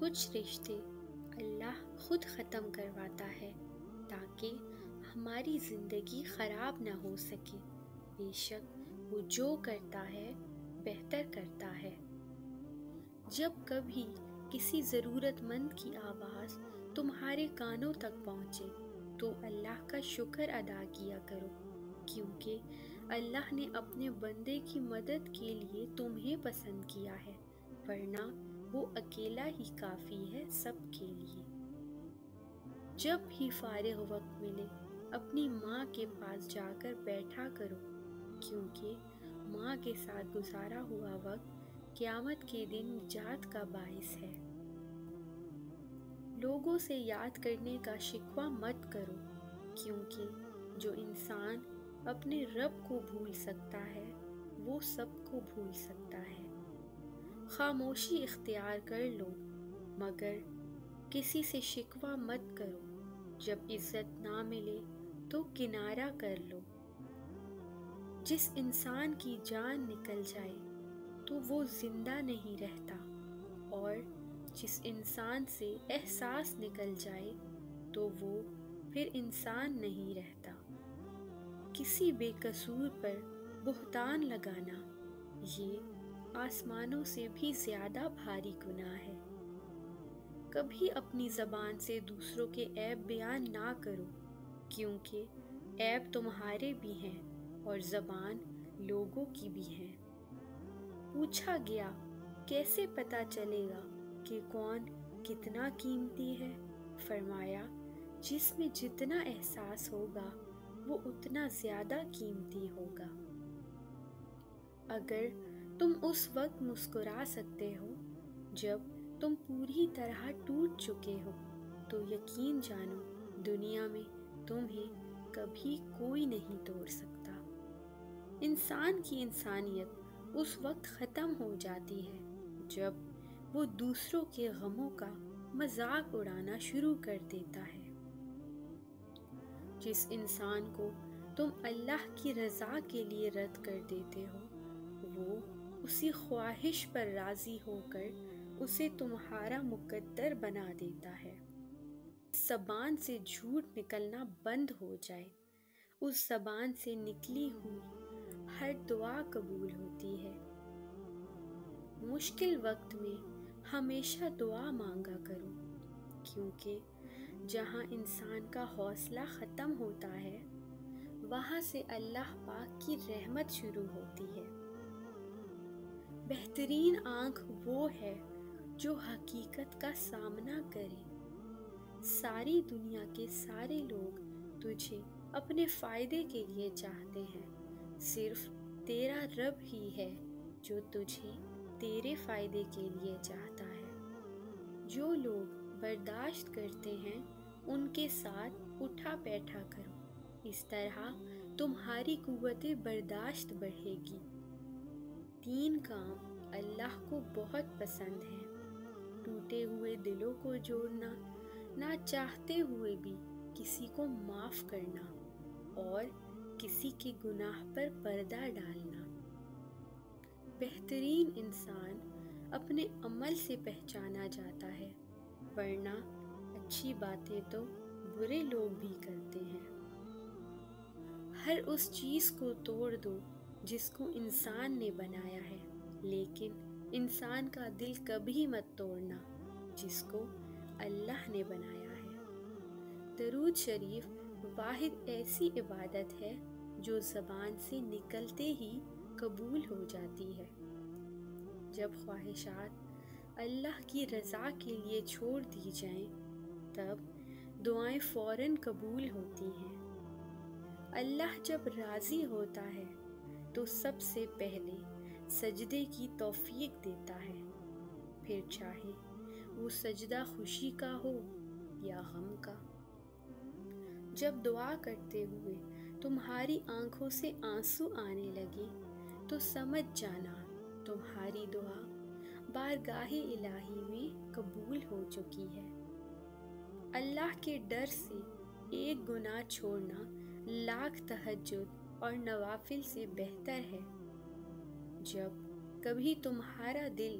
کچھ رشتے اللہ خود ختم کرواتا ہے تاکہ ہماری زندگی خراب نہ ہو سکے۔ بے شک وہ جو کرتا ہے بہتر کرتا ہے۔ جب کبھی کسی ضرورت مند کی آواز تمہارے کانوں تک پہنچے تو اللہ کا شکر ادا کیا کرو، کیونکہ اللہ نے اپنے بندے کی مدد کے لیے تمہیں پسند کیا ہے، ورنہ وہ اکیلا ہی کافی ہے سب کے لیے۔ جب بھی فارغ وقت ملے اپنی ماں کے پاس جا کر بیٹھا کرو، کیونکہ ماں کے ساتھ گزارا ہوا وقت قیامت کے دن نجات کا باعث ہے۔ لوگوں سے یاد کرنے کا شکوہ مت کرو، کیونکہ جو انسان اپنے رب کو بھول سکتا ہے وہ سب کو بھول سکتا ہے۔ خاموشی اختیار کر لو، مگر کسی سے شکوہ مت کرو۔ جب عزت نہ ملے تو کنارہ کر لو۔ جس انسان کی جان نکل جائے تو وہ زندہ نہیں رہتا، اور جس انسان سے احساس نکل جائے تو وہ پھر انسان نہیں رہتا۔ کسی بے قصور پر بہتان لگانا یہ آسمانوں سے بھی زیادہ بھاری گناہ ہے۔ کبھی اپنی زبان سے دوسروں کے عیب بیان نہ کرو، کیونکہ عیب تمہارے بھی ہیں اور زبان لوگوں کی بھی ہے۔ پوچھا گیا، کیسے پتہ چلے گا کہ کون کتنا قیمتی ہے؟ فرمایا، جس میں جتنا احساس ہوگا وہ اتنا زیادہ قیمتی ہوگا۔ اگر تم اس وقت مسکرا سکتے ہو جب تم پوری طرح ٹوٹ چکے ہو تو یقین جانو دنیا میں تمہیں کبھی کوئی نہیں توڑ سکتا۔ انسان کی انسانیت اس وقت ختم ہو جاتی ہے جب وہ دوسروں کے غموں کا مذاق اڑانا شروع کر دیتا ہے۔ جس انسان کو تم اللہ کی رضا کے لیے رد کر دیتے ہو وہ اسی خواہش پر راضی ہو کر اسے تمہارا مقدر بنا دیتا ہے۔ زبان سے جھوٹ نکلنا بند ہو جائے، اس زبان سے نکلی ہوئی ہر دعا قبول ہوتی ہے۔ مشکل وقت میں ہمیشہ دعا مانگا کرو، کیونکہ جہاں انسان کا حوصلہ ختم ہوتا ہے وہاں سے اللہ پاک کی رحمت شروع ہوتی ہے۔ بہترین آنکھ وہ ہے جو حقیقت کا سامنا کرے۔ ساری دنیا کے سارے لوگ تجھے اپنے فائدے کے لیے چاہتے ہیں، صرف تیرا رب ہی ہے جو تجھے تیرے فائدے کے لیے چاہتا ہے۔ جو لوگ برداشت کرتے ہیں ان کے ساتھ اٹھا بیٹھا کرو، اس طرح تمہاری قوت برداشت بڑھے گی۔ 3 کام اللہ کو بہت پسند ہیں: ٹوٹے ہوئے دلوں کو جوڑنا، نہ چاہتے ہوئے بھی کسی کو معاف کرنا، اور کسی کے گناہ پر پردہ ڈالنا۔ بہترین انسان اپنے عمل سے پہچانا جاتا ہے، ورنہ اچھی باتیں تو برے لوگ بھی کرتے ہیں۔ ہر اس چیز کو توڑ دو جس کو انسان نے بنایا ہے، لیکن انسان کا دل کبھی مت توڑنا جس کو اللہ نے بنایا ہے۔ درود شریف واحد ایسی عبادت ہے جو زبان سے نکلتے ہی قبول ہو جاتی ہے۔ جب خواہشات اللہ کی رضا کے لیے چھوڑ دی جائیں تب دعائیں فوراً قبول ہوتی ہیں۔ اللہ جب راضی ہوتا ہے تو سب سے پہلے سجدے کی توفیق دیتا ہے، پھر چاہے وہ سجدہ خوشی کا ہو یا غم کا۔ جب دعا کرتے ہوئے تمہاری آنکھوں سے آنسو آنے لگے تو سمجھ جانا تمہاری دعا بارگاہ الہی میں قبول ہو چکی ہے۔ اللہ کے ڈر سے ایک گناہ چھوڑنا لاکھ تہجد اور نوافل سے بہتر ہے۔ جب کبھی تمہارا دل